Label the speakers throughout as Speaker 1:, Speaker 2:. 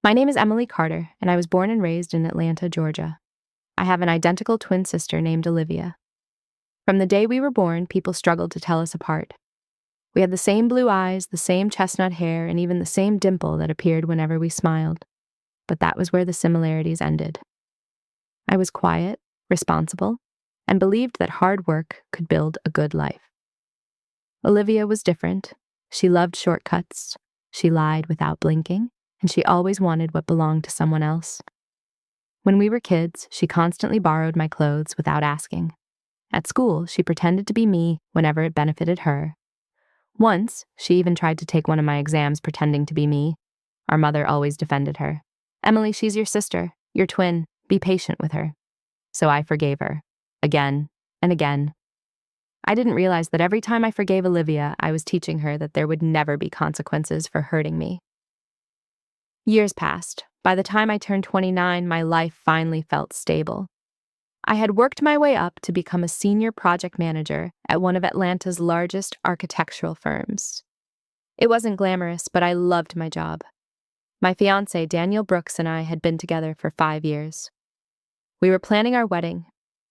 Speaker 1: My name is Emily Carter, and I was born and raised in Atlanta, Georgia. I have an identical twin sister named Olivia. From the day we were born, people struggled to tell us apart. We had the same blue eyes, the same chestnut hair, and even the same dimple that appeared whenever we smiled. But that was where the similarities ended. I was quiet, responsible, and believed that hard work could build a good life. Olivia was different. She loved shortcuts. She lied without blinking, and she always wanted what belonged to someone else. When we were kids, she constantly borrowed my clothes without asking. At school, she pretended to be me whenever it benefited her. Once, she even tried to take one of my exams pretending to be me. Our mother always defended her. "Emily, she's your sister, your twin. Be patient with her." So I forgave her, again and again. I didn't realize that every time I forgave Olivia, I was teaching her that there would never be consequences for hurting me. Years passed. By the time I turned 29, my life finally felt stable. I had worked my way up to become a senior project manager at one of Atlanta's largest architectural firms. It wasn't glamorous, but I loved my job. My fiancé, Daniel Brooks, and I had been together for 5 years. We were planning our wedding.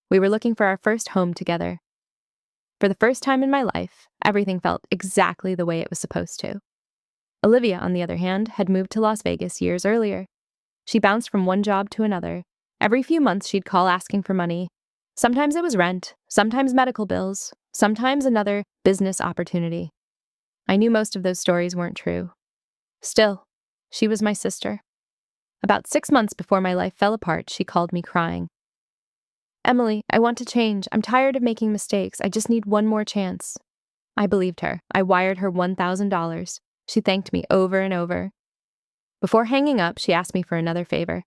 Speaker 1: We were looking for our first home together. For the first time in my life, everything felt exactly the way it was supposed to. Olivia, on the other hand, had moved to Las Vegas years earlier. She bounced from one job to another. Every few months, she'd call asking for money. Sometimes it was rent, sometimes medical bills, sometimes another business opportunity. I knew most of those stories weren't true. Still, she was my sister. About 6 months before my life fell apart, she called me crying. "Emily, I want to change. I'm tired of making mistakes. I just need one more chance." I believed her. I wired her $1,000. She thanked me over and over. Before hanging up, she asked me for another favor.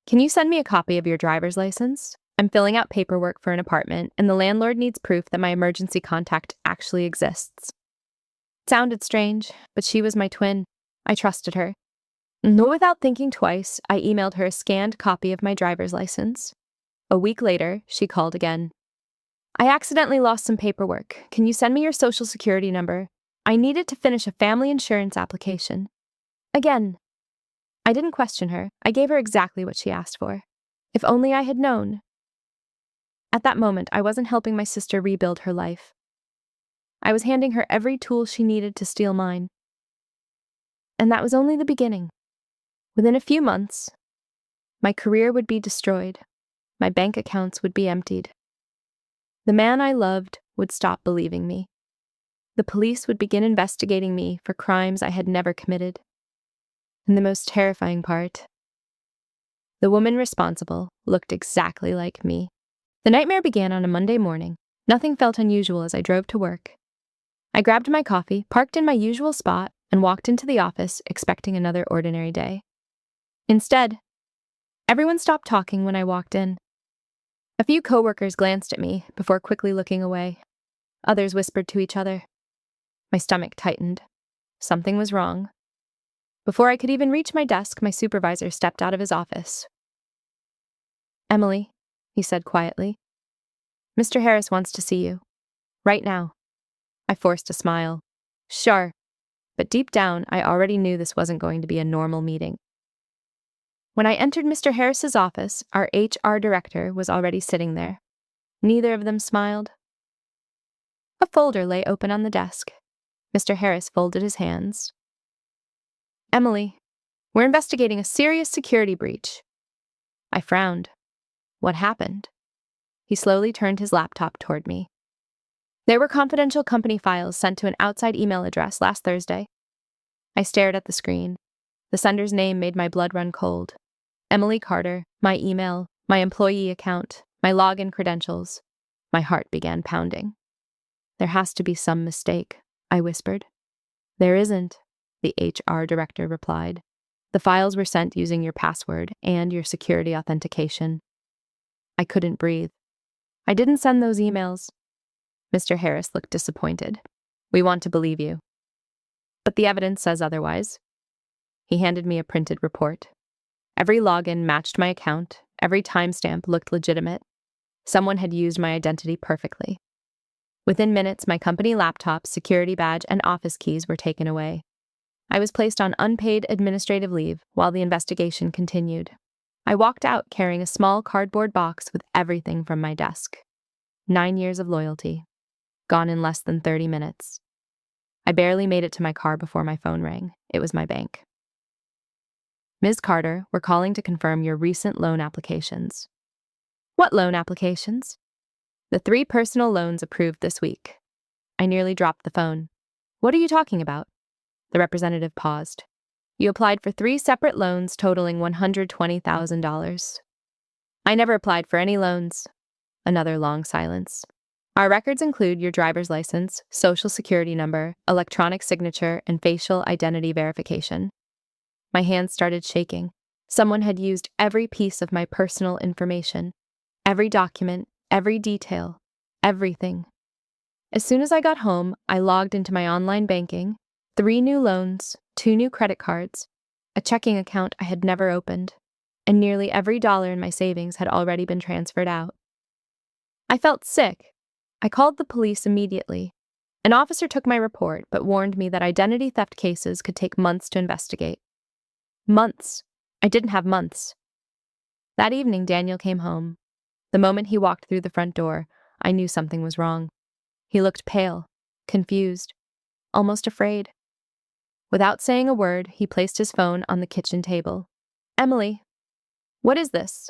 Speaker 1: "Can you send me a copy of your driver's license? I'm filling out paperwork for an apartment, and the landlord needs proof that my emergency contact actually exists." It sounded strange, but she was my twin. I trusted her. Without thinking twice, I emailed her a scanned copy of my driver's license. A week later, she called again. "I accidentally lost some paperwork. Can you send me your social security number? I need it to finish a family insurance application." Again. I didn't question her. I gave her exactly what she asked for. If only I had known. At that moment, I wasn't helping my sister rebuild her life. I was handing her every tool she needed to steal mine. And that was only the beginning. Within a few months, my career would be destroyed. My bank accounts would be emptied. The man I loved would stop believing me. The police would begin investigating me for crimes I had never committed. And the most terrifying part, the woman responsible looked exactly like me. The nightmare began on a Monday morning. Nothing felt unusual as I drove to work. I grabbed my coffee, parked in my usual spot, and walked into the office expecting another ordinary day. Instead, everyone stopped talking when I walked in. A few coworkers glanced at me before quickly looking away. Others whispered to each other. My stomach tightened. Something was wrong. Before I could even reach my desk, my supervisor stepped out of his office. "Emily," he said quietly, "Mr. Harris wants to see you. Right now." I forced a smile. Sure. But deep down, I already knew this wasn't going to be a normal meeting. When I entered Mr. Harris's office, our HR director was already sitting there. Neither of them smiled. A folder lay open on the desk. Mr. Harris folded his hands. "Emily, we're investigating a serious security breach." I frowned. What happened? He slowly turned his laptop toward me. "There were confidential company files sent to an outside email address last Thursday." I stared at the screen. The sender's name made my blood run cold. Emily Carter, my email, my employee account, my login credentials. My heart began pounding. "There has to be some mistake," I whispered. "There isn't," the HR director replied. "The files were sent using your password and your security authentication." I couldn't breathe. "I didn't send those emails." Mr. Harris looked disappointed. "We want to believe you. But the evidence says otherwise." He handed me a printed report. Every login matched my account. Every timestamp looked legitimate. Someone had used my identity perfectly. Within minutes, my company laptop, security badge, and office keys were taken away. I was placed on unpaid administrative leave while the investigation continued. I walked out carrying a small cardboard box with everything from my desk. 9 years of loyalty, gone in less than 30 minutes. I barely made it to my car before my phone rang. It was my bank. Ms. Carter, we're calling to confirm your recent loan applications. What loan applications? The 3 personal loans approved this week. I nearly dropped the phone. What are you talking about? The representative paused. You applied for 3 separate loans totaling $120,000. I never applied for any loans. Another long silence. Our records include your driver's license, social security number, electronic signature, and facial identity verification. My hands started shaking. Someone had used every piece of my personal information, every document, every detail, everything. As soon as I got home, I logged into my online banking, 3 new loans, 2 new credit cards, a checking account I had never opened, and nearly every dollar in my savings had already been transferred out. I felt sick. I called the police immediately. An officer took my report but warned me that identity theft cases could take months to investigate. Months. I didn't have months. That evening, Daniel came home. The moment he walked through the front door, I knew something was wrong. He looked pale, confused, almost afraid. Without saying a word, he placed his phone on the kitchen table. Emily, what is this?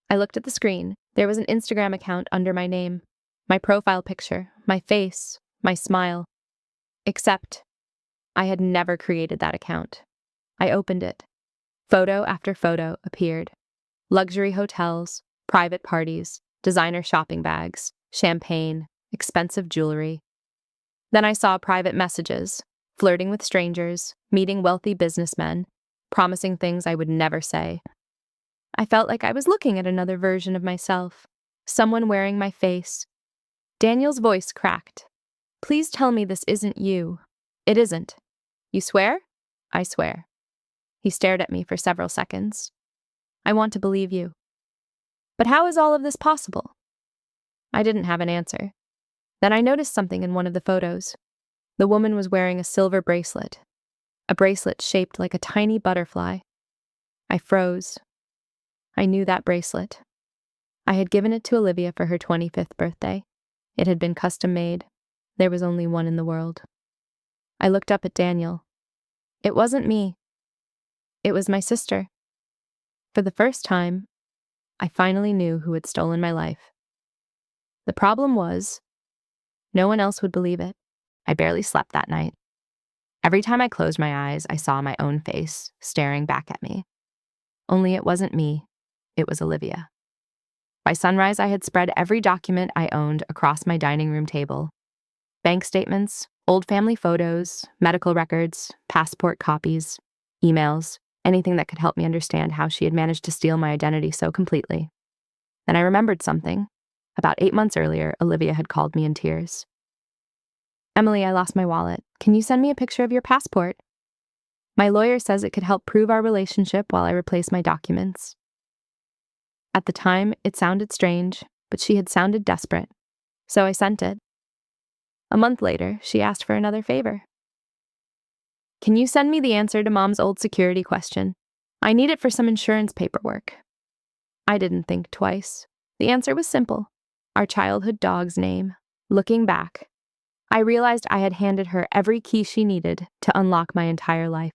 Speaker 1: I looked at the screen. There was an Instagram account under my name, my profile picture, my face, my smile. Except, I had never created that account. I opened it. Photo after photo appeared. Luxury hotels, private parties, designer shopping bags, champagne, expensive jewelry. Then I saw private messages, flirting with strangers, meeting wealthy businessmen, promising things I would never say. I felt like I was looking at another version of myself, someone wearing my face. Daniel's voice cracked. Please tell me this isn't you. It isn't. You swear? I swear. He stared at me for several seconds. I want to believe you. But how is all of this possible? I didn't have an answer. Then I noticed something in one of the photos. The woman was wearing a silver bracelet, a bracelet shaped like a tiny butterfly. I froze. I knew that bracelet. I had given it to Olivia for her 25th birthday. It had been custom made. There was only one in the world. I looked up at Daniel. It wasn't me. It was my sister. For the first time, I finally knew who had stolen my life. The problem was, no one else would believe it. I barely slept that night. Every time I closed my eyes, I saw my own face staring back at me. Only it wasn't me. It was Olivia. By sunrise, I had spread every document I owned across my dining room table. Bank statements, old family photos, medical records, passport copies, emails, anything that could help me understand how she had managed to steal my identity so completely. Then I remembered something. About 8 months earlier, Olivia had called me in tears. Emily, I lost my wallet. Can you send me a picture of your passport? My lawyer says it could help prove our relationship while I replace my documents. At the time, it sounded strange, but she had sounded desperate, so I sent it. A month later, she asked for another favor. Can you send me the answer to Mom's old security question? I need it for some insurance paperwork. I didn't think twice. The answer was simple. Our childhood dog's name. Looking back, I realized I had handed her every key she needed to unlock my entire life.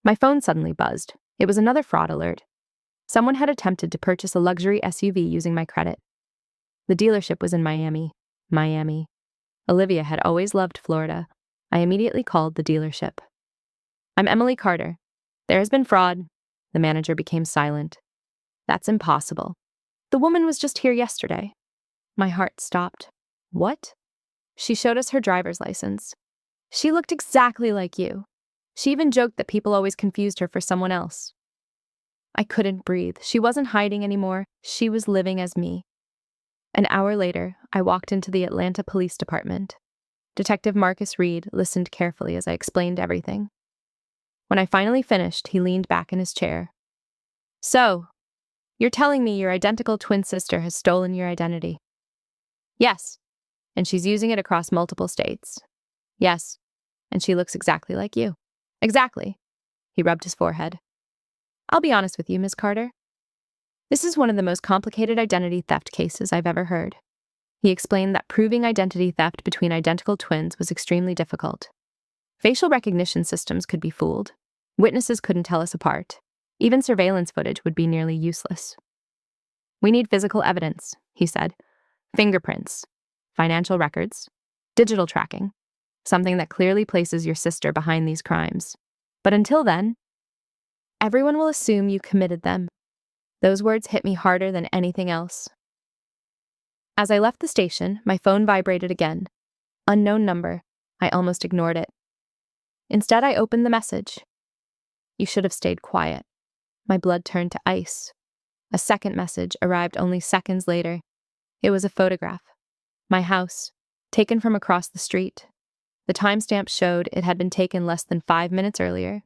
Speaker 1: My phone suddenly buzzed. It was another fraud alert. Someone had attempted to purchase a luxury SUV using my credit. The dealership was in Miami. Olivia had always loved Florida. I immediately called the dealership. I'm Emily Carter. There has been fraud. The manager became silent. That's impossible. The woman was just here yesterday. My heart stopped. What? She showed us her driver's license. She looked exactly like you. She even joked that people always confused her for someone else. I couldn't breathe. She wasn't hiding anymore. She was living as me. An hour later, I walked into the Atlanta Police Department. Detective Marcus Reed listened carefully as I explained everything. When I finally finished, he leaned back in his chair. So, you're telling me your identical twin sister has stolen your identity? Yes, and she's using it across multiple states. Yes, and she looks exactly like you. Exactly. He rubbed his forehead. I'll be honest with you, Miss Carter. This is one of the most complicated identity theft cases I've ever heard. He explained that proving identity theft between identical twins was extremely difficult. Facial recognition systems could be fooled. Witnesses couldn't tell us apart. Even surveillance footage would be nearly useless. We need physical evidence, he said. Fingerprints, financial records, digital tracking, something that clearly places your sister behind these crimes. But until then, everyone will assume you committed them. Those words hit me harder than anything else. As I left the station, my phone vibrated again. Unknown number. I almost ignored it. Instead, I opened the message. You should have stayed quiet. My blood turned to ice. A second message arrived only seconds later. It was a photograph. My house, taken from across the street. The timestamp showed it had been taken less than 5 minutes earlier.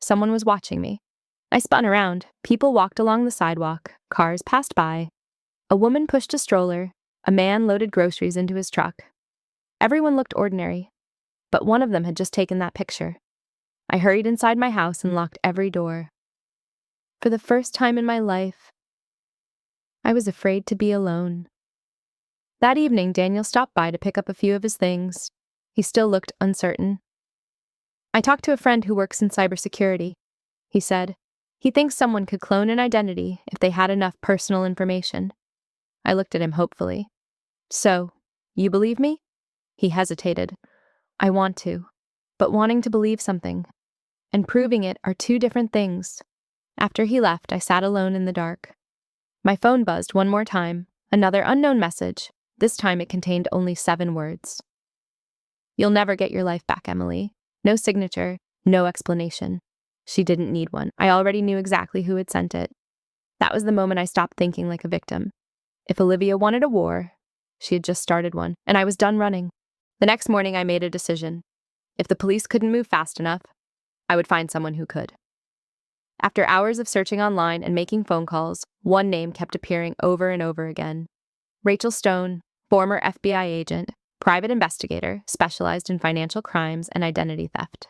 Speaker 1: Someone was watching me. I spun around. People walked along the sidewalk. Cars passed by. A woman pushed a stroller. A man loaded groceries into his truck. Everyone looked ordinary, but one of them had just taken that picture. I hurried inside my house and locked every door. For the first time in my life, I was afraid to be alone. That evening, Daniel stopped by to pick up a few of his things. He still looked uncertain. I talked to a friend who works in cybersecurity. He said, he thinks someone could clone an identity if they had enough personal information. I looked at him hopefully. So, you believe me? He hesitated. I want to, but wanting to believe something and proving it are two different things. After he left, I sat alone in the dark. My phone buzzed one more time, another unknown message. This time it contained only 7 words. You'll never get your life back, Emily. No signature, no explanation. She didn't need one. I already knew exactly who had sent it. That was the moment I stopped thinking like a victim. If Olivia wanted a war, she had just started one, and I was done running. The next morning I made a decision. If the police couldn't move fast enough, I would find someone who could. After hours of searching online and making phone calls, one name kept appearing over and over again. Rachel Stone, former FBI agent, private investigator, specialized in financial crimes and identity theft.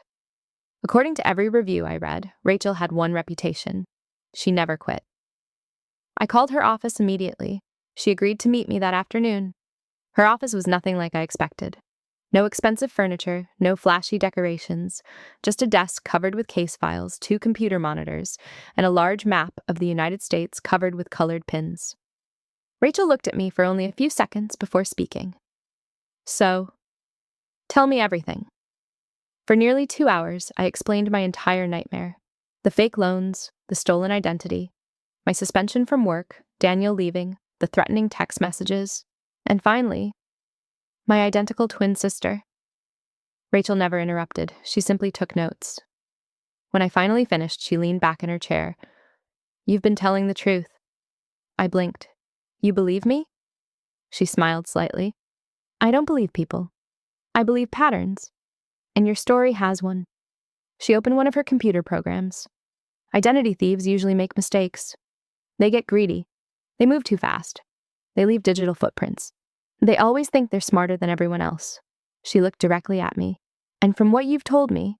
Speaker 1: According to every review I read, Rachel had one reputation. She never quit. I called her office immediately. She agreed to meet me that afternoon. Her office was nothing like I expected. No expensive furniture, no flashy decorations, just a desk covered with case files, 2 computer monitors, and a large map of the United States covered with colored pins. Rachel looked at me for only a few seconds before speaking. So, tell me everything. For nearly 2 hours, I explained my entire nightmare. The fake loans, the stolen identity, my suspension from work, Daniel leaving, the threatening text messages, and finally, my identical twin sister. Rachel never interrupted. She simply took notes. When I finally finished, she leaned back in her chair. You've been telling the truth. I blinked. You believe me? She smiled slightly. I don't believe people. I believe patterns. And your story has one. She opened one of her computer programs. Identity thieves usually make mistakes. They get greedy. They move too fast. They leave digital footprints. They always think they're smarter than everyone else. She looked directly at me. And from what you've told me,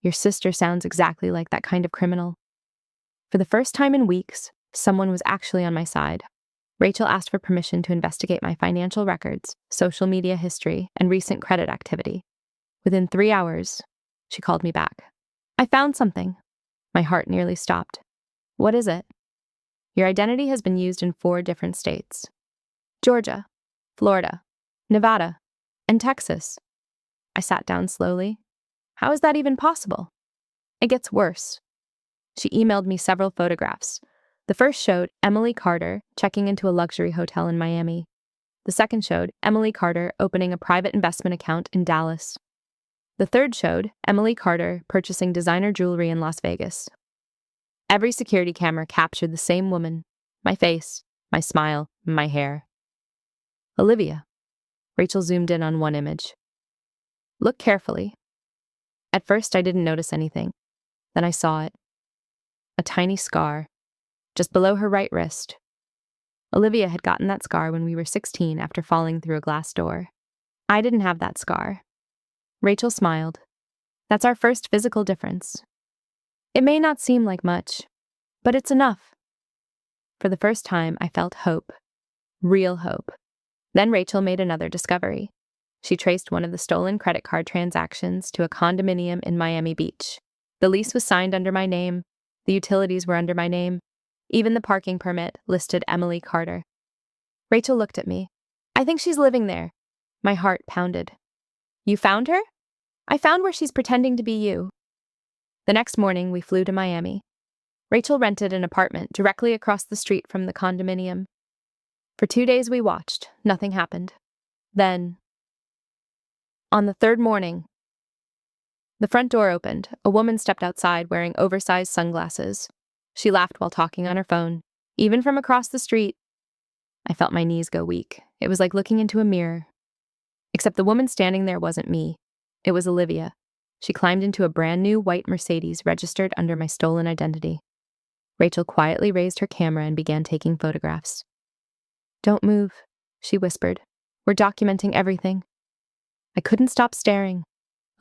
Speaker 1: your sister sounds exactly like that kind of criminal. For the first time in weeks, someone was actually on my side. Rachel asked for permission to investigate my financial records, social media history, and recent credit activity. Within 3 hours, she called me back. I found something. My heart nearly stopped. What is it? Your identity has been used in 4 different states. Georgia, Florida, Nevada, and Texas. I sat down slowly. How is that even possible? It gets worse. She emailed me several photographs. The first showed Emily Carter checking into a luxury hotel in Miami. The second showed Emily Carter opening a private investment account in Dallas. The third showed Emily Carter purchasing designer jewelry in Las Vegas. Every security camera captured the same woman, my face, my smile, my hair. Olivia. Rachel zoomed in on one image. Look carefully. At first, I didn't notice anything. Then I saw it. A tiny scar, just below her right wrist. Olivia had gotten that scar when we were 16 after falling through a glass door. I didn't have that scar. Rachel smiled. That's our first physical difference. It may not seem like much, but it's enough. For the first time, I felt hope. Real hope. Then Rachel made another discovery. She traced one of the stolen credit card transactions to a condominium in Miami Beach. The lease was signed under my name. The utilities were under my name. Even the parking permit listed Emily Carter. Rachel looked at me. I think she's living there. My heart pounded. You found her? I found where she's pretending to be you. The next morning, we flew to Miami. Rachel rented an apartment directly across the street from the condominium. For 2 days we watched. Nothing happened. Then, on the third morning, the front door opened. A woman stepped outside wearing oversized sunglasses. She laughed while talking on her phone. Even from across the street, I felt my knees go weak. It was like looking into a mirror. Except the woman standing there wasn't me. It was Olivia. She climbed into a brand new white Mercedes registered under my stolen identity. Rachel quietly raised her camera and began taking photographs. Don't move, she whispered. We're documenting everything. I couldn't stop staring.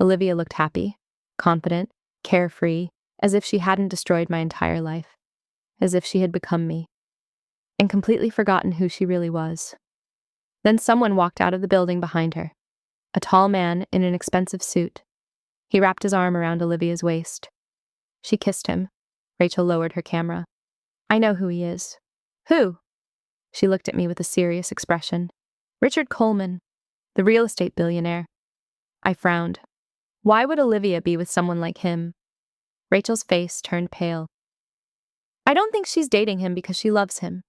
Speaker 1: Olivia looked happy, confident, carefree, as if she hadn't destroyed my entire life, as if she had become me, and completely forgotten who she really was. Then someone walked out of the building behind her, a tall man in an expensive suit. He wrapped his arm around Olivia's waist. She kissed him. Rachel lowered her camera. I know who he is. Who? She looked at me with a serious expression. Richard Coleman, the real estate billionaire. I frowned. Why would Olivia be with someone like him? Rachel's face turned pale. I don't think she's dating him because she loves him.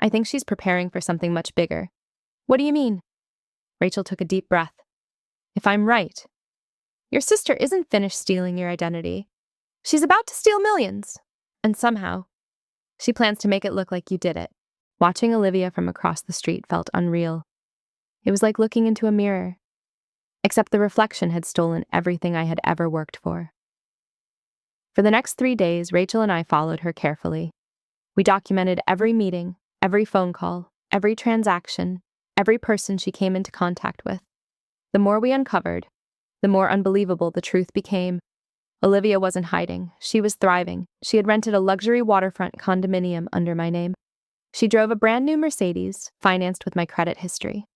Speaker 1: I think she's preparing for something much bigger. What do you mean? Rachel took a deep breath. If I'm right, your sister isn't finished stealing your identity. She's about to steal millions. And somehow, she plans to make it look like you did it. Watching Olivia from across the street felt unreal. It was like looking into a mirror. Except the reflection had stolen everything I had ever worked for. For the next 3 days, Rachel and I followed her carefully. We documented every meeting, every phone call, every transaction, every person she came into contact with. The more we uncovered, the more unbelievable the truth became. Olivia wasn't hiding. She was thriving. She had rented a luxury waterfront condominium under my name. She drove a brand new Mercedes, financed with my credit history.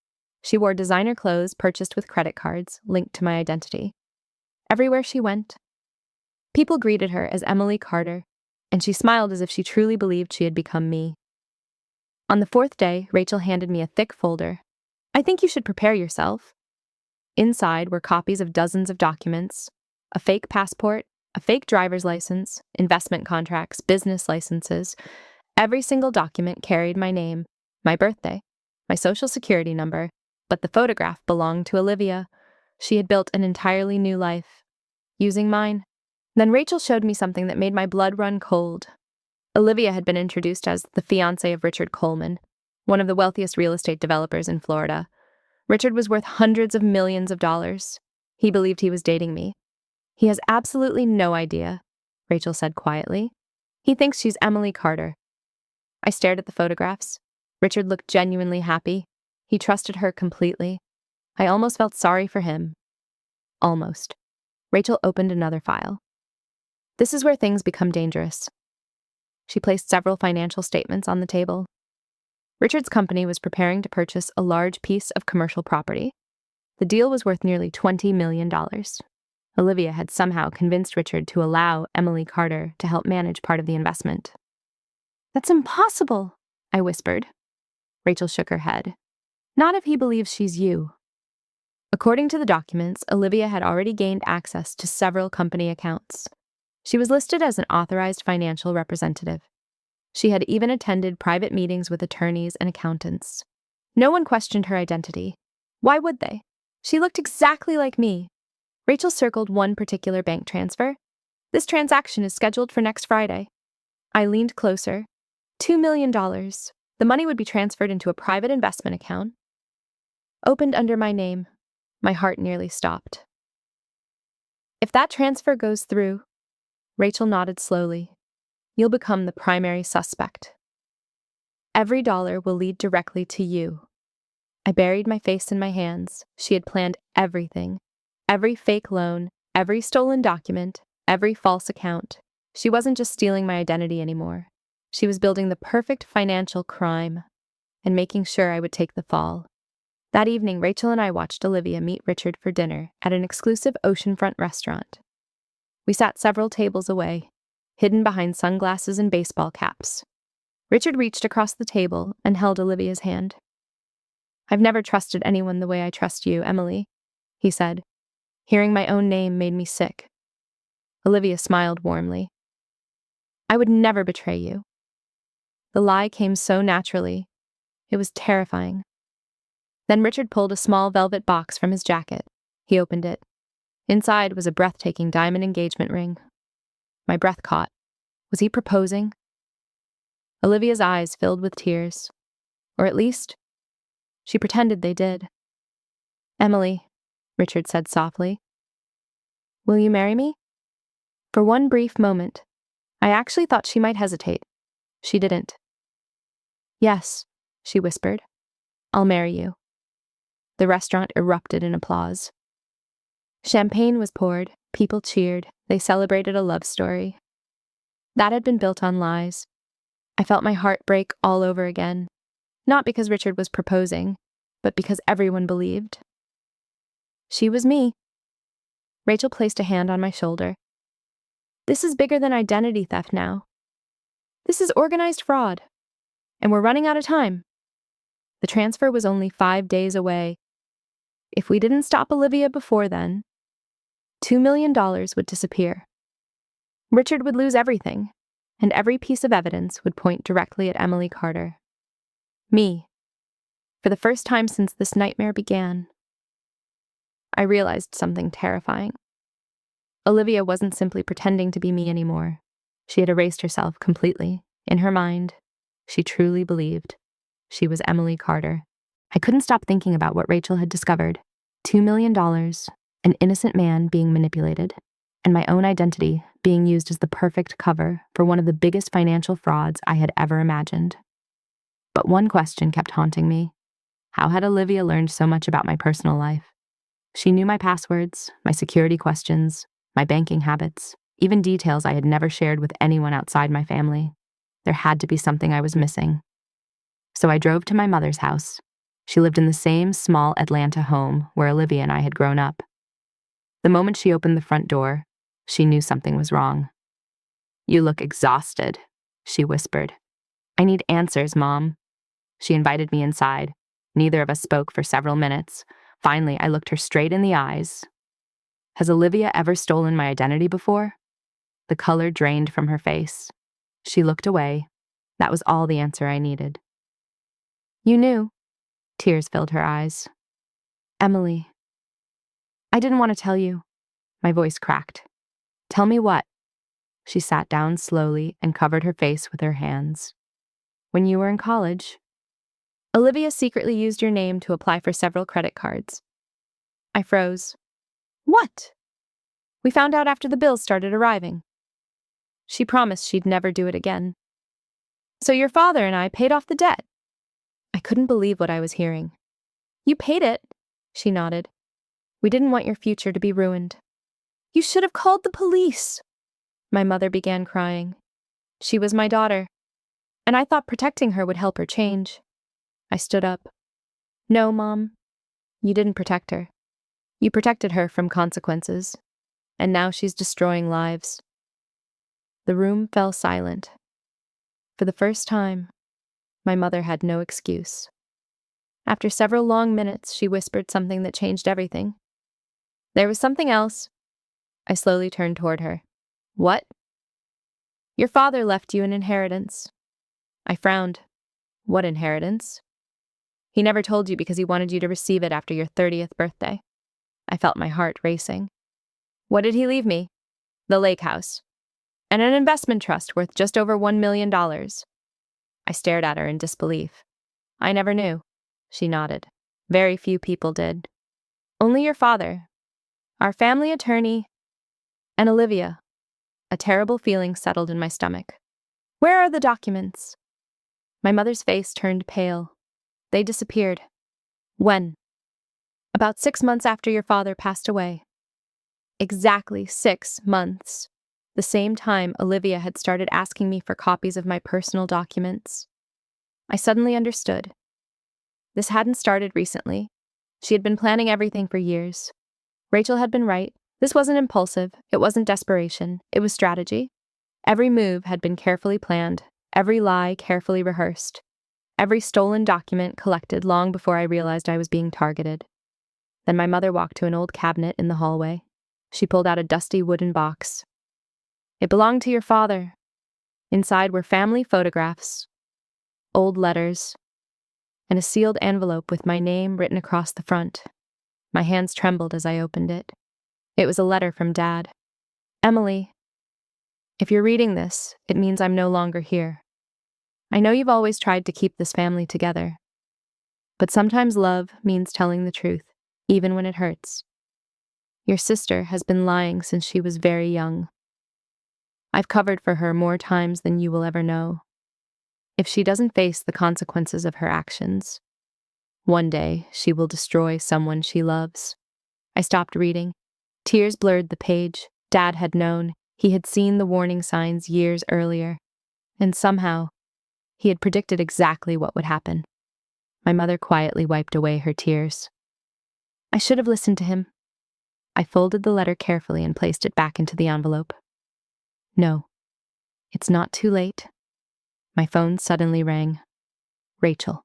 Speaker 1: She wore designer clothes purchased with credit cards linked to my identity. Everywhere she went, people greeted her as Emily Carter, and she smiled as if she truly believed she had become me. On the 4th day, Rachel handed me a thick folder. I think you should prepare yourself. Inside were copies of dozens of documents, a fake passport, a fake driver's license, investment contracts, business licenses. Every single document carried my name, my birthday, my social security number, but the photograph belonged to Olivia. She had built an entirely new life, using mine. Then Rachel showed me something that made my blood run cold. Olivia had been introduced as the fiancée of Richard Coleman, one of the wealthiest real estate developers in Florida. Richard was worth hundreds of millions of dollars. He believed he was dating me. He has absolutely no idea, Rachel said quietly. He thinks she's Emily Carter. I stared at the photographs. Richard looked genuinely happy. He trusted her completely. I almost felt sorry for him. Almost. Rachel opened another file. This is where things become dangerous. She placed several financial statements on the table. Richard's company was preparing to purchase a large piece of commercial property. The deal was worth nearly $20 million. Olivia had somehow convinced Richard to allow Emily Carter to help manage part of the investment. That's impossible, I whispered. Rachel shook her head. Not if he believes she's you. According to the documents, Olivia had already gained access to several company accounts. She was listed as an authorized financial representative. She had even attended private meetings with attorneys and accountants. No one questioned her identity. Why would they? She looked exactly like me. Rachel circled one particular bank transfer. This transaction is scheduled for next Friday. I leaned closer. $2 million. The money would be transferred into a private investment account. Opened under my name. My heart nearly stopped. If that transfer goes through, Rachel nodded slowly, you'll become the primary suspect. Every dollar will lead directly to you. I buried my face in my hands. She had planned everything. Every fake loan, Every stolen document, every false account. She wasn't just stealing my identity anymore. She was building the perfect financial crime and making sure I would take the fall. That evening, Rachel and I watched Olivia meet Richard for dinner at an exclusive oceanfront restaurant. We sat several tables away, hidden behind sunglasses and baseball caps. Richard reached across the table and held Olivia's hand. "I've never trusted anyone the way I trust you, Emily," he said. Hearing my own name made me sick. Olivia smiled warmly. "I would never betray you." The lie came so naturally. It was terrifying. Then Richard pulled a small velvet box from his jacket. He opened it. Inside was a breathtaking diamond engagement ring. My breath caught. Was he proposing? Olivia's eyes filled with tears. Or at least, she pretended they did. "Emily," Richard said softly, "will you marry me?" For one brief moment, I actually thought she might hesitate. She didn't. "Yes," she whispered. "I'll marry you." The restaurant erupted in applause. Champagne was poured, people cheered, they celebrated a love story. That had been built on lies. I felt my heart break all over again, not because Richard was proposing, but because everyone believed. She was me. Rachel placed a hand on my shoulder. "This is bigger than identity theft now. This is organized fraud. And we're running out of time." The transfer was only 5 days away. If we didn't stop Olivia before then, $2 million would disappear. Richard would lose everything, and every piece of evidence would point directly at Emily Carter. Me. For the first time since this nightmare began, I realized something terrifying. Olivia wasn't simply pretending to be me anymore. She had erased herself completely. In her mind, she truly believed she was Emily Carter. I couldn't stop thinking about what Rachel had discovered. $2 million, an innocent man being manipulated, and my own identity being used as the perfect cover for one of the biggest financial frauds I had ever imagined. But one question kept haunting me. How had Olivia learned so much about my personal life? She knew my passwords, my security questions, my banking habits, even details I had never shared with anyone outside my family. There had to be something I was missing. So I drove to my mother's house. She lived in the same small Atlanta home where Olivia and I had grown up. The moment she opened the front door, she knew something was wrong. "You look exhausted," she whispered. "I need answers, Mom." She invited me inside. Neither of us spoke for several minutes. Finally, I looked her straight in the eyes. "Has Olivia ever stolen my identity before?" The color drained from her face. She looked away. That was all the answer I needed. "You knew." Tears filled her eyes. "Emily." "I didn't want to tell you." My voice cracked. "Tell me what?" She sat down slowly and covered her face with her hands. "When you were in college, Olivia secretly used your name to apply for several credit cards." I froze. "What?" "We found out after the bills started arriving." She promised she'd never do it again. "So your father and I paid off the debt." I couldn't believe what I was hearing. "You paid it," she nodded. "We didn't want your future to be ruined." "You should have called the police." My mother began crying. She was my daughter, and I thought protecting her would help her change. I stood up. "No, Mom, you didn't protect her. You protected her from consequences, and now she's destroying lives." The room fell silent. For the first time, my mother had no excuse. After several long minutes, she whispered something that changed everything. "There was something else." I slowly turned toward her. "What?" "Your father left you an inheritance." I frowned. "What inheritance?" "He never told you because he wanted you to receive it after your 30th birthday." I felt my heart racing. "What did he leave me?" "The lake house. And an investment trust worth just over $1 million. I stared at her in disbelief. "I never knew." She nodded. "Very few people did. Only your father, our family attorney, and Olivia." A terrible feeling settled in my stomach. "Where are the documents?" My mother's face turned pale. "They disappeared." "When?" "About 6 months after your father passed away." Exactly 6 months. The same time Olivia had started asking me for copies of my personal documents. I suddenly understood. This hadn't started recently. She had been planning everything for years. Rachel had been right. This wasn't impulsive. It wasn't desperation. It was strategy. Every move had been carefully planned, every lie carefully rehearsed, every stolen document collected long before I realized I was being targeted. Then my mother walked to an old cabinet in the hallway. She pulled out a dusty wooden box. It belonged to your father. Inside were family photographs, old letters, and a sealed envelope with my name written across the front. My hands trembled as I opened it. It was a letter from Dad. Emily, if you're reading this, it means I'm no longer here. I know you've always tried to keep this family together, but sometimes love means telling the truth, even when it hurts. Your sister has been lying since she was very young. I've covered for her more times than you will ever know. If she doesn't face the consequences of her actions, one day she will destroy someone she loves. I stopped reading. Tears blurred the page. Dad had known. He had seen the warning signs years earlier. And somehow, he had predicted exactly what would happen. My mother quietly wiped away her tears. I should have listened to him. I folded the letter carefully and placed it back into the envelope. No, it's not too late. My phone suddenly rang. Rachel.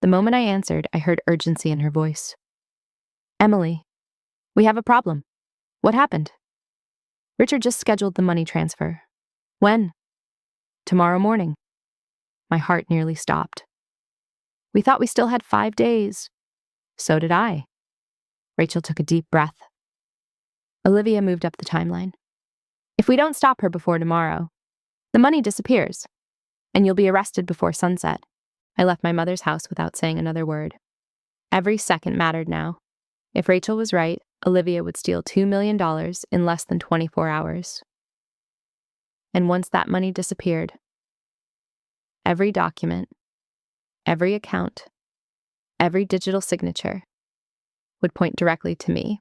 Speaker 1: The moment I answered, I heard urgency in her voice. Emily, we have a problem. What happened? Richard just scheduled the money transfer. When? Tomorrow morning. My heart nearly stopped. We thought we still had 5 days. So did I. Rachel took a deep breath. Olivia moved up the timeline. If we don't stop her before tomorrow, the money disappears, and you'll be arrested before sunset. I left my mother's house without saying another word. Every second mattered now. If Rachel was right, Olivia would steal $2 million in less than 24 hours. And once that money disappeared, every document, every account, every digital signature would point directly to me.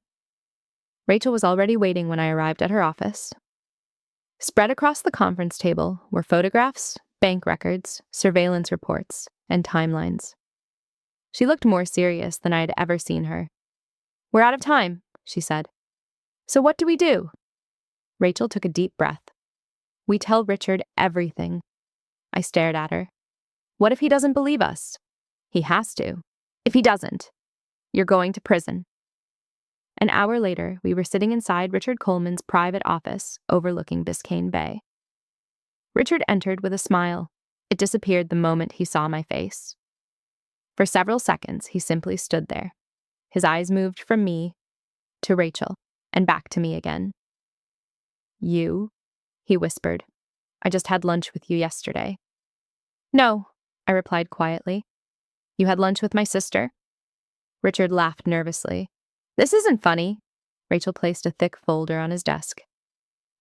Speaker 1: Rachel was already waiting when I arrived at her office. Spread across the conference table were photographs, bank records, surveillance reports, and timelines. She looked more serious than I had ever seen her. We're out of time, she said. So what do we do? Rachel took a deep breath. We tell Richard everything. I stared at her. What if he doesn't believe us? He has to. If he doesn't, you're going to prison. An hour later, we were sitting inside Richard Coleman's private office overlooking Biscayne Bay. Richard entered with a smile. It disappeared the moment he saw my face. For several seconds, he simply stood there. His eyes moved from me to Rachel and back to me again. You? He whispered. I just had lunch with you yesterday. No, I replied quietly. You had lunch with my sister? Richard laughed nervously. This isn't funny. Rachel placed a thick folder on his desk.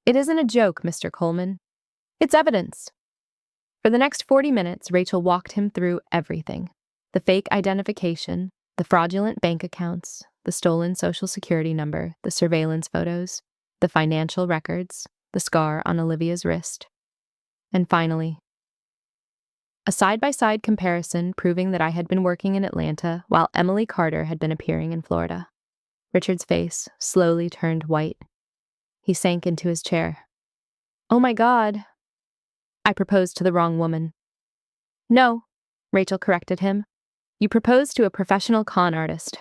Speaker 1: It isn't a joke, Mr. Coleman. It's evidence. For the next 40 minutes, Rachel walked him through everything. The fake identification, the fraudulent bank accounts, the stolen social security number, the surveillance photos, the financial records, the scar on Olivia's wrist. And finally, a side-by-side comparison proving that I had been working in Atlanta while Emily Carter had been appearing in Florida. Richard's face slowly turned white. He sank into his chair. Oh my God. I proposed to the wrong woman. No, Rachel corrected him. You proposed to a professional con artist.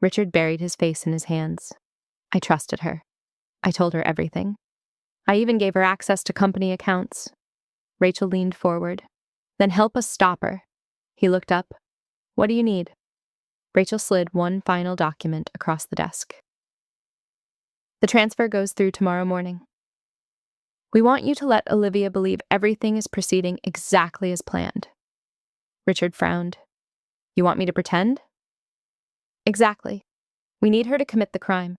Speaker 1: Richard buried his face in his hands. I trusted her. I told her everything. I even gave her access to company accounts. Rachel leaned forward. Then help us stop her. He looked up. What do you need? Rachel slid one final document across the desk. The transfer goes through tomorrow morning. We want you to let Olivia believe everything is proceeding exactly as planned. Richard frowned. You want me to pretend? Exactly. We need her to commit the crime,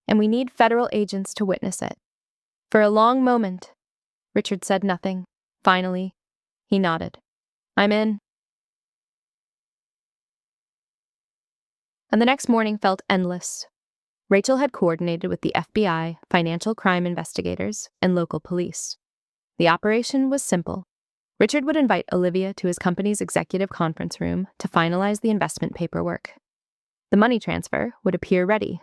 Speaker 1: and we need federal agents to witness it. For a long moment, Richard said nothing. Finally, he nodded. I'm in. And the next morning felt endless. Rachel had coordinated with the FBI, financial crime investigators, and local police. The operation was simple. Richard would invite Olivia to his company's executive conference room to finalize the investment paperwork. The money transfer would appear ready.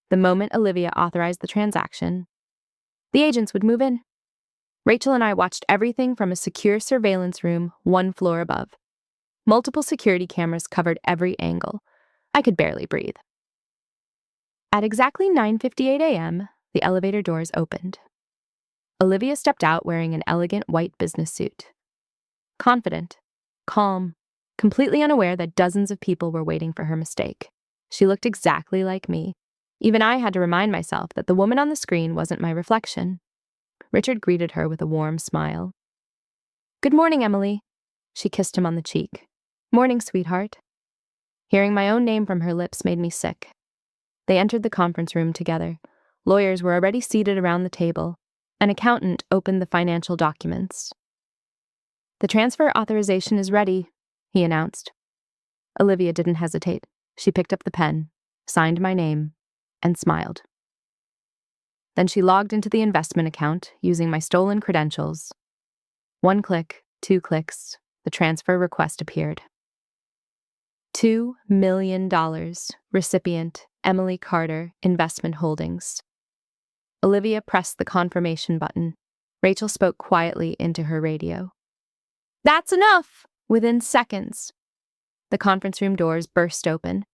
Speaker 1: The moment Olivia authorized the transaction, the agents would move in. Rachel and I watched everything from a secure surveillance room 1 floor above. Multiple security cameras covered every angle. I could barely breathe. At exactly 9:58 a.m., the elevator doors opened. Olivia stepped out wearing an elegant white business suit. Confident, calm, completely unaware that dozens of people were waiting for her mistake. She looked exactly like me. Even I had to remind myself that the woman on the screen wasn't my reflection. Richard greeted her with a warm smile. "Good morning, Emily." She kissed him on the cheek. "Morning, sweetheart." Hearing my own name from her lips made me sick. They entered the conference room together. Lawyers were already seated around the table. An accountant opened the financial documents. "The transfer authorization is ready," he announced. Olivia didn't hesitate. She picked up the pen, signed my name, and smiled. Then she logged into the investment account using my stolen credentials. 1 click, 2 clicks, the transfer request appeared. $2 million. Recipient, Emily Carter, Investment Holdings. Olivia pressed the confirmation button. Rachel spoke quietly into her radio. "That's enough!" Within seconds, the conference room doors burst open.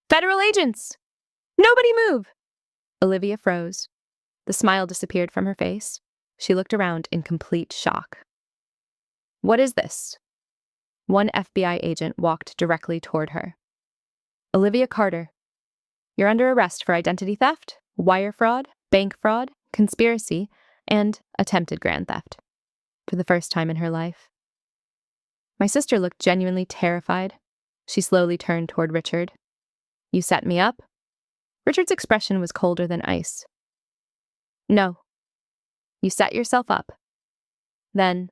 Speaker 1: "Federal agents! Nobody move!" Olivia froze. The smile disappeared from her face. She looked around in complete shock. "What is this?" One FBI agent walked directly toward her. "Olivia Carter, you're under arrest for identity theft, wire fraud, bank fraud, conspiracy, and attempted grand theft." For the first time in her life. My sister looked genuinely terrified. She slowly turned toward Richard. "You set me up?" Richard's expression was colder than ice. "No. You set yourself up." Then,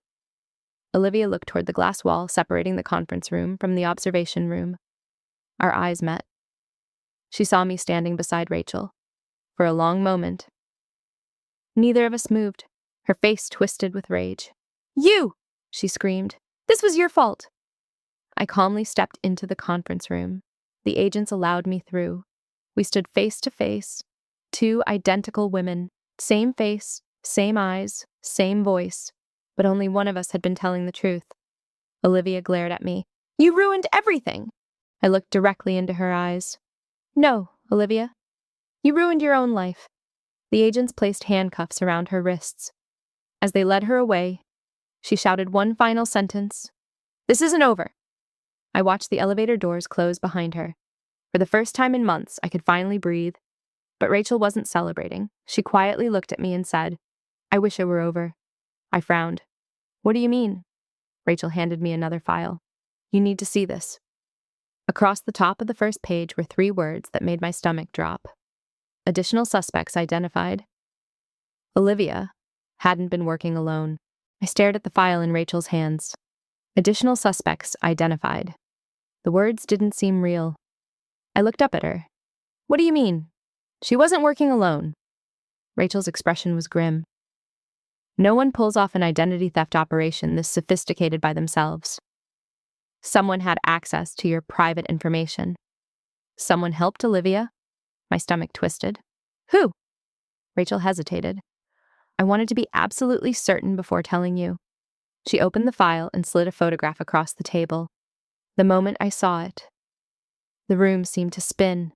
Speaker 1: Olivia looked toward the glass wall separating the conference room from the observation room. Our eyes met. She saw me standing beside Rachel. For a long moment, neither of us moved, her face twisted with rage. "You!" she screamed. "This was your fault." I calmly stepped into the conference room. The agents allowed me through. We stood face to face, 2 identical women, same face, same eyes, same voice, but only one of us had been telling the truth. Olivia glared at me. "You ruined everything!" I looked directly into her eyes. "No, Olivia. You ruined your own life." The agents placed handcuffs around her wrists. As they led her away, she shouted one final sentence. "This isn't over." I watched the elevator doors close behind her. For the first time in months, I could finally breathe. But Rachel wasn't celebrating. She quietly looked at me and said, "I wish it were over." I frowned. "What do you mean?" Rachel handed me another file. "You need to see this." Across the top of the first page were 3 words that made my stomach drop. Additional suspects identified. Olivia hadn't been working alone. I stared at the file in Rachel's hands. Additional suspects identified. The words didn't seem real. I looked up at her. "What do you mean?" "She wasn't working alone." Rachel's expression was grim. "No one pulls off an identity theft operation this sophisticated by themselves. Someone had access to your private information." "Someone helped Olivia?" My stomach twisted. "Who?" Rachel hesitated. "I wanted to be absolutely certain before telling you." She opened the file and slid a photograph across the table. The moment I saw it, the room seemed to spin.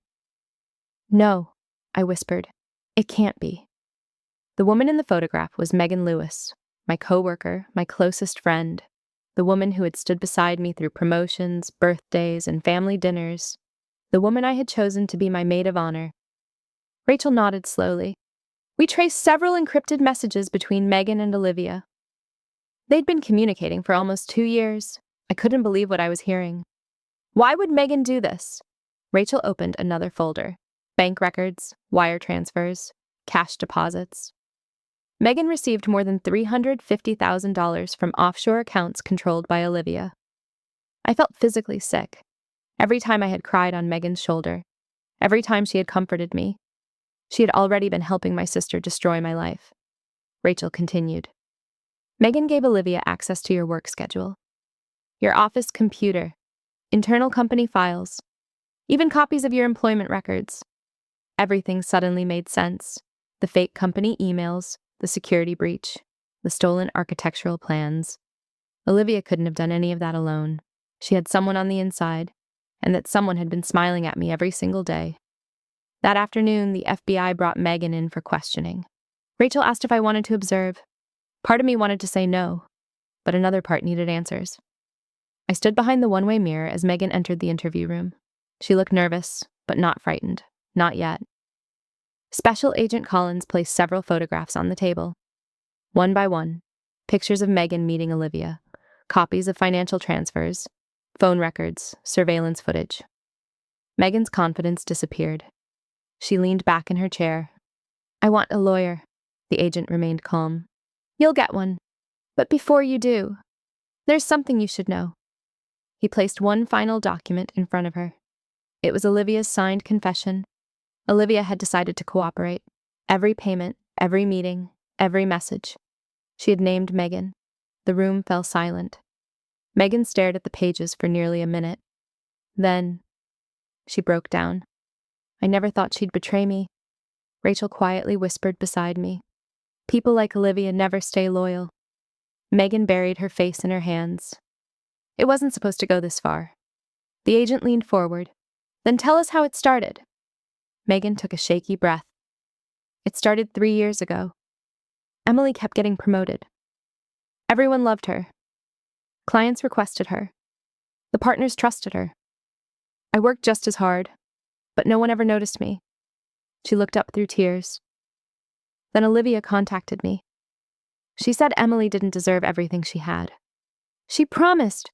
Speaker 1: "No," I whispered. "It can't be." The woman in the photograph was Megan Lewis, my coworker, my closest friend, the woman who had stood beside me through promotions, birthdays, and family dinners, the woman I had chosen to be my maid of honor. Rachel nodded slowly. "We traced several encrypted messages between Megan and Olivia. They'd been communicating for almost 2 years. I couldn't believe what I was hearing. Why would Megan do this?" Rachel opened another folder. Bank records, wire transfers, cash deposits. Megan received more than $350,000 from offshore accounts controlled by Olivia. I felt physically sick. Every time I had cried on Megan's shoulder, every time she had comforted me, She had already been helping my sister destroy my life. Rachel continued. Megan gave Olivia access to your work schedule, your office computer, internal company files, even copies of your employment records. Everything suddenly made sense. The fake company emails, the security breach, the stolen architectural plans. Olivia couldn't have done any of that alone. She had someone on the inside, and that someone had been smiling at me every single day. That afternoon, the FBI brought Megan in for questioning. Rachel asked if I wanted to observe. Part of me wanted to say no, but another part needed answers. I stood behind the one-way mirror as Megan entered the interview room. She looked nervous, but not frightened. Not yet. Special Agent Collins placed several photographs on the table. One by one, pictures of Megan meeting Olivia, copies of financial transfers, phone records, surveillance footage. Megan's confidence disappeared. She leaned back in her chair. I want a lawyer. The agent remained calm. You'll get one. But before you do, there's something you should know. He placed one final document in front of her. It was Olivia's signed confession. Olivia had decided to cooperate. Every payment, every meeting, every message. She had named Megan. The room fell silent. Megan stared at the pages for nearly a minute. Then, she broke down. I never thought she'd betray me. Rachel quietly whispered beside me. People like Olivia never stay loyal. Megan buried her face in her hands. It wasn't supposed to go this far. The agent leaned forward. Then tell us how it started. Megan took a shaky breath. It started 3 years ago. Emily kept getting promoted. Everyone loved her. Clients requested her. The partners trusted her. I worked just as hard, but no one ever noticed me. She looked up through tears. Then Olivia contacted me. She said Emily didn't deserve everything she had. She promised,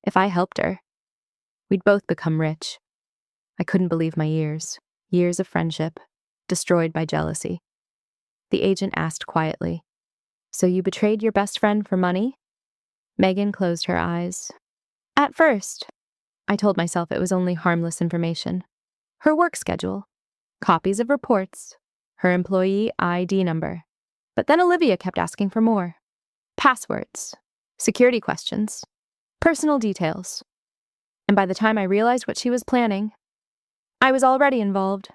Speaker 1: if I helped her, we'd both become rich. I couldn't believe my ears. Years of friendship, destroyed by jealousy. The agent asked quietly, So you betrayed your best friend for money? Megan closed her eyes. At first, I told myself it was only harmless information. Her work schedule, copies of reports, her employee ID number. But then Olivia kept asking for more. Passwords, security questions, personal details. And by the time I realized what she was planning, I was already involved.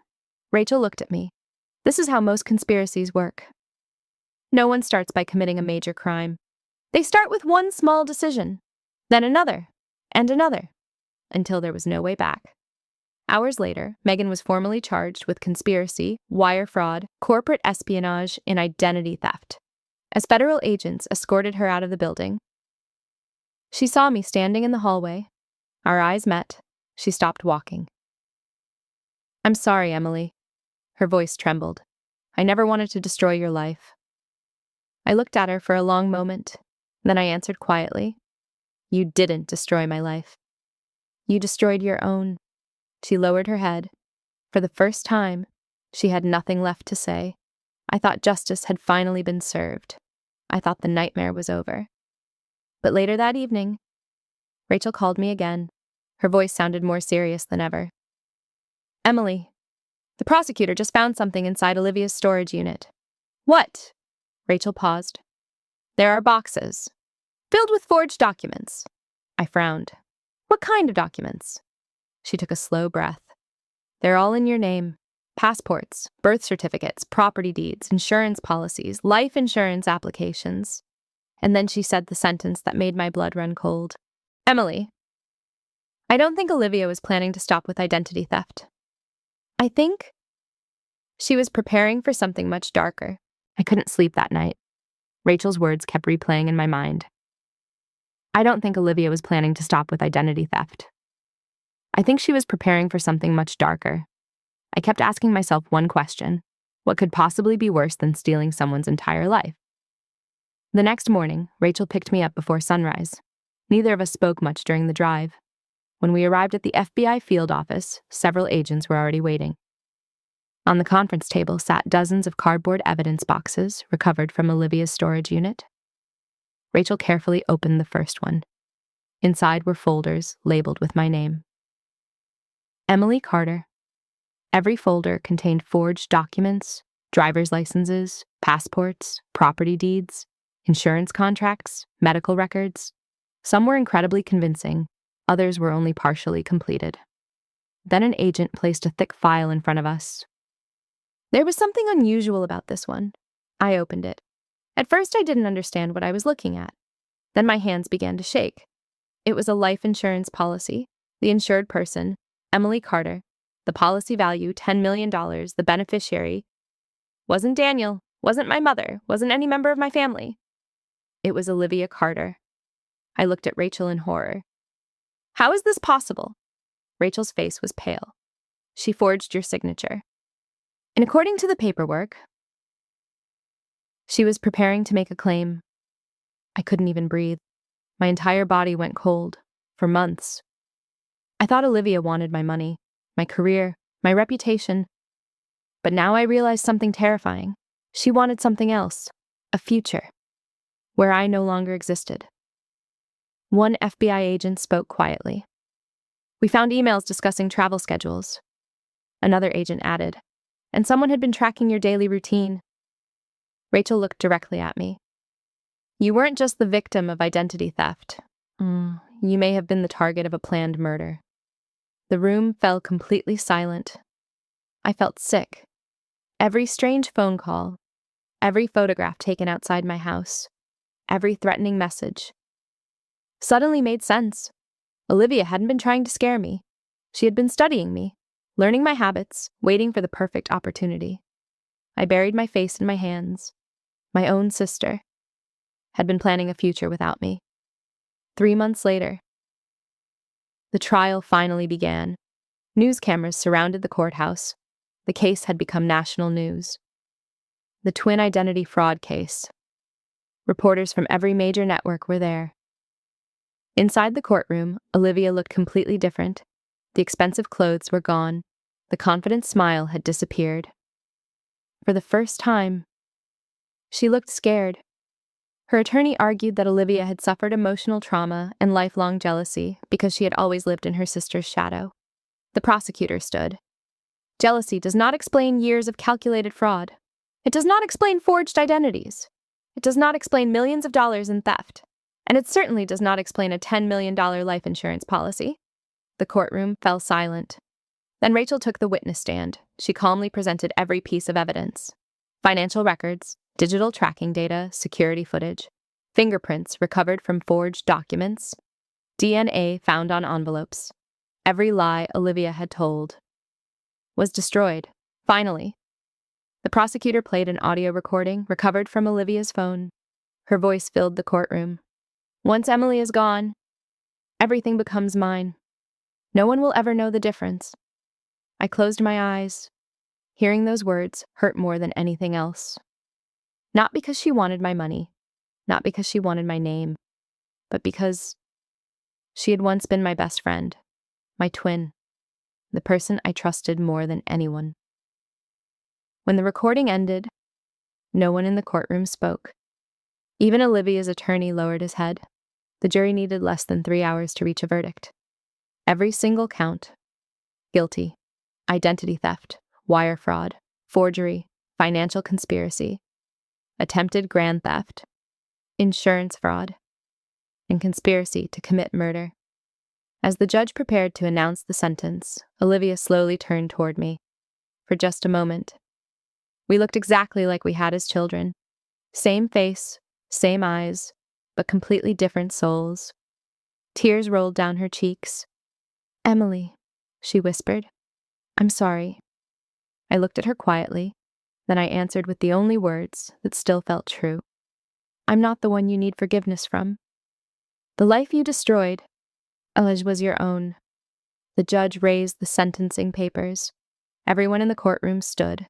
Speaker 1: Rachel looked at me. This is how most conspiracies work. No one starts by committing a major crime. They start with one small decision, then another, and another, until there was no way back. Hours later, Megan was formally charged with conspiracy, wire fraud, corporate espionage, and identity theft. As federal agents escorted her out of the building, she saw me standing in the hallway. Our eyes met. She stopped walking. I'm sorry, Emily. Her voice trembled. I never wanted to destroy your life. I looked at her for a long moment. Then I answered quietly. You didn't destroy my life. You destroyed your own. She lowered her head. For the first time, she had nothing left to say. I thought justice had finally been served. I thought the nightmare was over. But later that evening, Rachel called me again. Her voice sounded more serious than ever. Emily, the prosecutor just found something inside Olivia's storage unit. What? Rachel paused. There are boxes, filled with forged documents. I frowned. What kind of documents? She took a slow breath. They're all in your name. Passports, birth certificates, property deeds, insurance policies, life insurance applications. And then she said the sentence that made my blood run cold. Emily, I don't think Olivia was planning to stop with identity theft. I think she was preparing for something much darker. I couldn't sleep that night. Rachel's words kept replaying in my mind. I don't think Olivia was planning to stop with identity theft. I think she was preparing for something much darker. I kept asking myself one question. What could possibly be worse than stealing someone's entire life? The next morning, Rachel picked me up before sunrise. Neither of us spoke much during the drive. When we arrived at the FBI field office, several agents were already waiting. On the conference table sat dozens of cardboard evidence boxes recovered from Olivia's storage unit. Rachel carefully opened the first one. Inside were folders labeled with my name. Emily Carter, Every folder contained forged documents, driver's licenses, passports, property deeds, insurance contracts, medical records. Some were incredibly convincing, others were only partially completed. Then an agent placed a thick file in front of us. There was something unusual about this one. I opened it. At first, I didn't understand what I was looking at. Then my hands began to shake. It was a life insurance policy. The insured person, Emily Carter. The policy value, $10 million. The beneficiary wasn't Daniel, wasn't my mother, wasn't any member of my family. It was Olivia Carter. I looked at Rachel in horror. How is this possible? Rachel's face was pale. She forged your signature. And according to the paperwork, she was preparing to make a claim. I couldn't even breathe. My entire body went cold. For months. I thought Olivia wanted my money, my career, my reputation. But now I realized something terrifying. She wanted something else. A future. Where I no longer existed. One FBI agent spoke quietly. We found emails discussing travel schedules. Another agent added, and someone had been tracking your daily routine. Rachel looked directly at me. You weren't just the victim of identity theft. You may have been the target of a planned murder. The room fell completely silent. I felt sick. Every strange phone call, every photograph taken outside my house, every threatening message suddenly made sense. Olivia hadn't been trying to scare me. She had been studying me, learning my habits, waiting for the perfect opportunity. I buried my face in my hands. My own sister had been planning a future without me. 3 months later, the trial finally began. News cameras surrounded the courthouse. The case had become national news. The twin identity fraud case. Reporters from every major network were there. Inside the courtroom, Olivia looked completely different. The expensive clothes were gone. The confident smile had disappeared. For the first time, she looked scared. Her attorney argued that Olivia had suffered emotional trauma and lifelong jealousy because she had always lived in her sister's shadow. The prosecutor stood. Jealousy does not explain years of calculated fraud. It does not explain forged identities. It does not explain millions of dollars in theft. And it certainly does not explain a $10 million life insurance policy. The courtroom fell silent. Then Rachel took the witness stand. She calmly presented every piece of evidence. Financial records, digital tracking data, security footage, fingerprints recovered from forged documents, DNA found on envelopes. Every lie Olivia had told was destroyed. Finally, the prosecutor played an audio recording recovered from Olivia's phone. Her voice filled the courtroom. Once Emily is gone, everything becomes mine. No one will ever know the difference. I closed my eyes. Hearing those words hurt more than anything else. Not because she wanted my money, not because she wanted my name, but because she had once been my best friend, my twin, the person I trusted more than anyone. When the recording ended, no one in the courtroom spoke. Even Olivia's attorney lowered his head. The jury needed less than 3 hours to reach a verdict. Every single count. Guilty. Identity theft, wire fraud, forgery, financial conspiracy, attempted grand theft, insurance fraud, and conspiracy to commit murder. As the judge prepared to announce the sentence, Olivia slowly turned toward me. For just a moment. We looked exactly like we had as children. Same face, same eyes, but completely different souls. Tears rolled down her cheeks. Emily, she whispered. I'm sorry. I looked at her quietly, then I answered with the only words that still felt true. I'm not the one you need forgiveness from. The life you destroyed, was your own. The judge raised the sentencing papers. Everyone in the courtroom stood.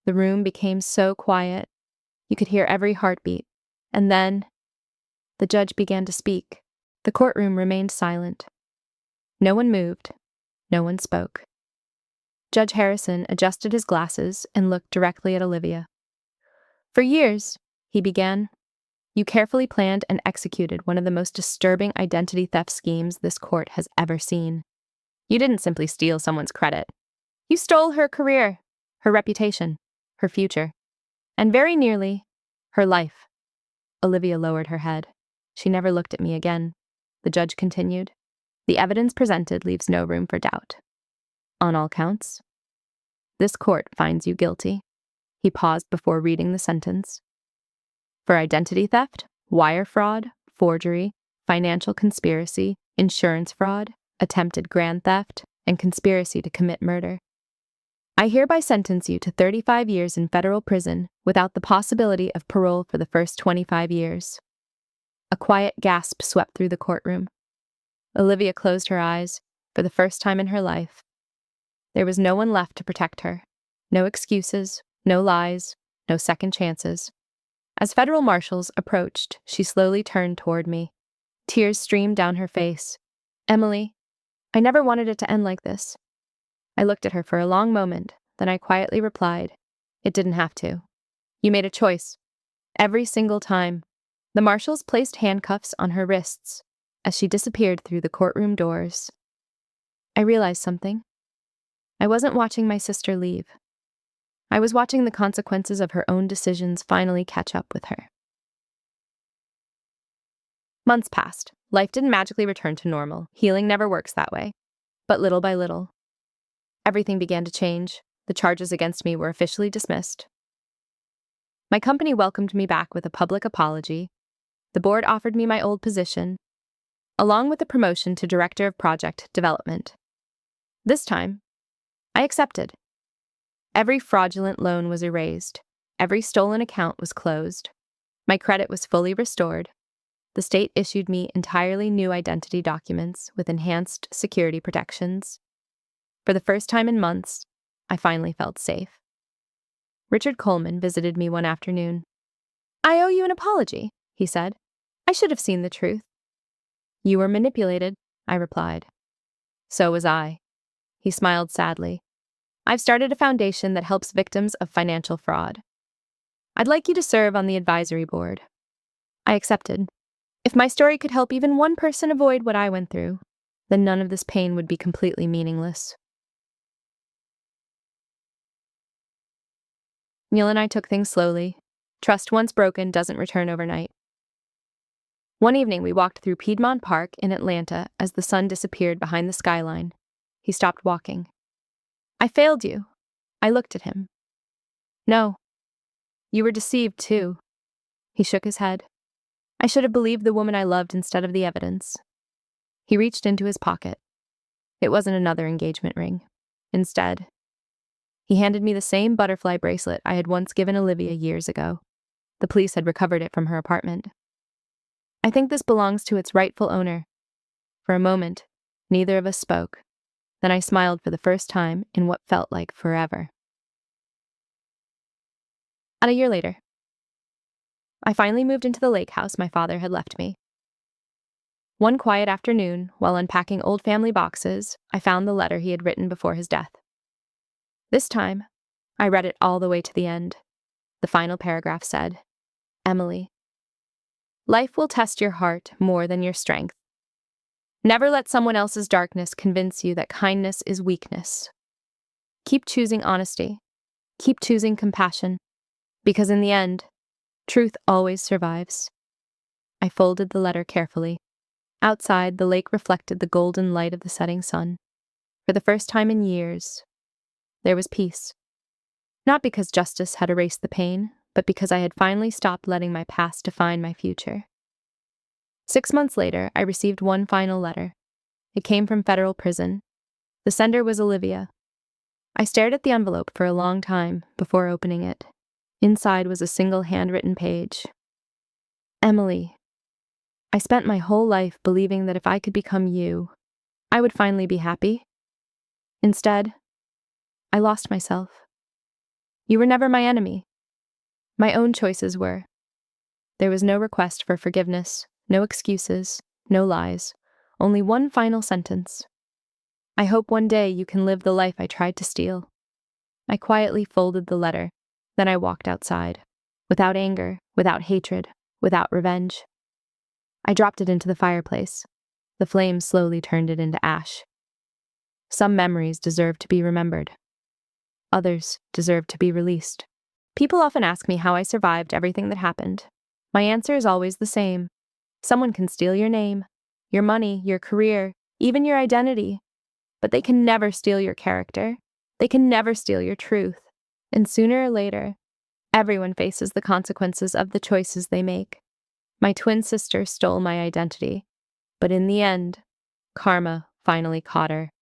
Speaker 1: The room became so quiet. You could hear every heartbeat. And then, the judge began to speak. The courtroom remained silent. No one moved. No one spoke. Judge Harrison adjusted his glasses and looked directly at Olivia. For years, he began, you carefully planned and executed one of the most disturbing identity theft schemes this court has ever seen. You didn't simply steal someone's credit. You stole her career, her reputation, her future, and very nearly, her life. Olivia lowered her head. She never looked at me again. The judge continued. The evidence presented leaves no room for doubt. On all counts, this court finds you guilty. He paused before reading the sentence. For identity theft, wire fraud, forgery, financial conspiracy, insurance fraud, attempted grand theft, and conspiracy to commit murder. I hereby sentence you to 35 years in federal prison without the possibility of parole for the first 25 years. A quiet gasp swept through the courtroom. Olivia closed her eyes for the first time in her life. There was no one left to protect her. No excuses, no lies, no second chances. As federal marshals approached, she slowly turned toward me. Tears streamed down her face. Emily, I never wanted it to end like this. I looked at her for a long moment, then I quietly replied, it didn't have to. You made a choice. Every single time. The marshals placed handcuffs on her wrists as she disappeared through the courtroom doors. I realized something. I wasn't watching my sister leave. I was watching the consequences of her own decisions finally catch up with her. Months passed. Life didn't magically return to normal. Healing never works that way. But little by little, everything began to change. The charges against me were officially dismissed. My company welcomed me back with a public apology. The board offered me my old position, along with a promotion to Director of Project Development. This time, I accepted. Every fraudulent loan was erased. Every stolen account was closed. My credit was fully restored. The state issued me entirely new identity documents with enhanced security protections. For the first time in months, I finally felt safe. Richard Coleman visited me one afternoon. I owe you an apology, he said. I should have seen the truth. You were manipulated, I replied. So was I. He smiled sadly. I've started a foundation that helps victims of financial fraud. I'd like you to serve on the advisory board. I accepted. If my story could help even one person avoid what I went through, then none of this pain would be completely meaningless. Neil and I took things slowly. Trust once broken doesn't return overnight. One evening we walked through Piedmont Park in Atlanta as the sun disappeared behind the skyline. He stopped walking. I failed you. I looked at him. No. You were deceived too. He shook his head. I should have believed the woman I loved instead of the evidence. He reached into his pocket. It wasn't another engagement ring. Instead, he handed me the same butterfly bracelet I had once given Olivia years ago. The police had recovered it from her apartment. I think this belongs to its rightful owner. For a moment, neither of us spoke. Then I smiled for the first time in what felt like forever. And a year later, I finally moved into the lake house my father had left me. One quiet afternoon, while unpacking old family boxes, I found the letter he had written before his death. This time, I read it all the way to the end. The final paragraph said, Emily, life will test your heart more than your strength. Never let someone else's darkness convince you that kindness is weakness. Keep choosing honesty. Keep choosing compassion. Because in the end, truth always survives. I folded the letter carefully. Outside, the lake reflected the golden light of the setting sun. For the first time in years, there was peace. Not because justice had erased the pain, but because I had finally stopped letting my past define my future. 6 months later, I received one final letter. It came from federal prison. The sender was Olivia. I stared at the envelope for a long time before opening it. Inside was a single handwritten page. Emily, I spent my whole life believing that if I could become you, I would finally be happy. Instead, I lost myself. You were never my enemy. My own choices were. There was no request for forgiveness, no excuses, no lies, only one final sentence. I hope one day you can live the life I tried to steal. I quietly folded the letter, then I walked outside, without anger, without hatred, without revenge. I dropped it into the fireplace. The flames slowly turned it into ash. Some memories deserve to be remembered. others deserve to be released. People often ask me how I survived everything that happened. My answer is always the same. Someone can steal your name, your money, your career, even your identity, but they can never steal your character. They can never steal your truth. And sooner or later, everyone faces the consequences of the choices they make. My twin sister stole my identity, but in the end, karma finally caught her.